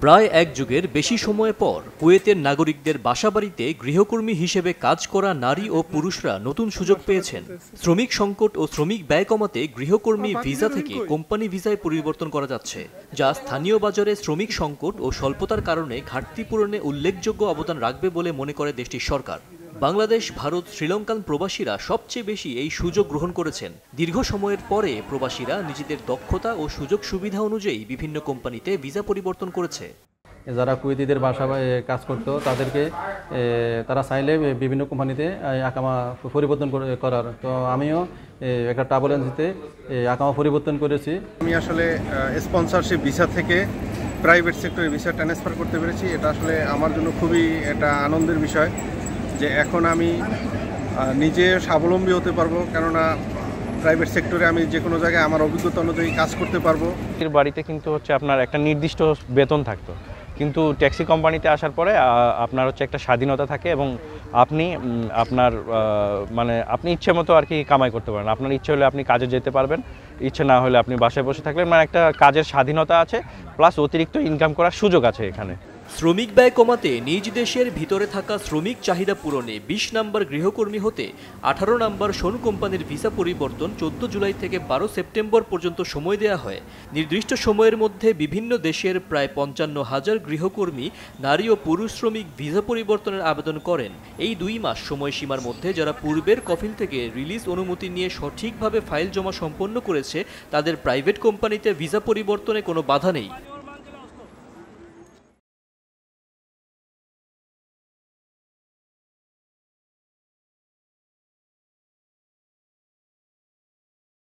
প্রায় এক যুগের বেশি সময় পর কুয়েতের নাগরিকদের বাসাবাড়িতে গৃহকর্মী হিসেবে কাজ করা নারী ও পুরুষরা নতুন সুযোগ পেয়েছেন। শ্রমিক সংকট ও শ্রমিক ব্যয় কমাতে গৃহকর্মী ভিসা থেকে কোম্পানি ভিসায় পরিবর্তন করা যাচ্ছে, যা স্থানীয় বাজারে শ্রমিক সংকট ও স্বল্পতার কারণে ঘাটতি পূরণে উল্লেখযোগ্য অবদান রাখবে বলে মনে করে দেশটির সরকার। বাংলাদেশ, ভারত, শ্রীলঙ্কান প্রবাসীরা সবচেয়ে বেশি এই সুযোগ গ্রহণ করেছেন। দীর্ঘ সময়ের পরে প্রবাসীরা নিজেদের দক্ষতা ও সুযোগ সুবিধা অনুযায়ী বিভিন্ন কোম্পানিতে ভিসা পরিবর্তন করেছে। যারা কুয়েতিদের বাসায় কাজ করতো তাদেরকে তারা চাইলে বিভিন্ন কোম্পানিতে আকামা পরিবর্তন করার, তো আমিও একটা ট্রাভেল এজেন্সিতে আকামা পরিবর্তন করেছি। আমি আসলে স্পন্সরশিপ ভিসা থেকে প্রাইভেট সেক্টরে ভিসা ট্রান্সফার করতে পেরেছি। এটা আসলে আমার জন্য খুবই একটা আনন্দের বিষয় যে এখন আমি নিজে স্বাবলম্বী হতে পারবো, কেননা প্রাইভেট সেক্টরে আমি যে কোনো জায়গায় আমার অভিজ্ঞতা অনুযায়ী কাজ করতে পারবো। বাড়িতে কিন্তু হচ্ছে আপনার একটা নির্দিষ্ট বেতন থাকতো, কিন্তু ট্যাক্সি কোম্পানিতে আসার পরে আপনার হচ্ছে একটা স্বাধীনতা থাকে এবং আপনি আপনার আপনি ইচ্ছে মতো আর কি কামাই করতে পারেন। আপনার ইচ্ছে হলে আপনি কাজে যেতে পারবেন, ইচ্ছে না হলে আপনি বাসায় বসে থাকলেন। একটা কাজের স্বাধীনতা আছে, প্লাস অতিরিক্ত ইনকাম করার সুযোগ আছে এখানে। শ্রমিক ব্যয় কমাতে নিজ দেশের ভিতরে থাকা শ্রমিক চাহিদা পূরণে ২০ নম্বর গৃহকর্মী হতে ১৮ নম্বর শোন কোম্পানির ভিসা পরিবর্তন ১৪ জুলাই থেকে ১২ সেপ্টেম্বর পর্যন্ত সময় দেওয়া হয়। নির্দিষ্ট সময়ের মধ্যে বিভিন্ন দেশের প্রায় ৫৫,০০০ গৃহকর্মী নারী ও পুরুষ শ্রমিক ভিসা পরিবর্তনের আবেদন করেন। এই ২ মাস সময়সীমার মধ্যে যারা পূর্বের কফিল থেকে রিলিজ অনুমতি নিয়ে সঠিকভাবে ফাইল জমা সম্পন্ন করেছে, তাদের প্রাইভেট কোম্পানিতে ভিসা পরিবর্তনে কোনো বাধা নেই।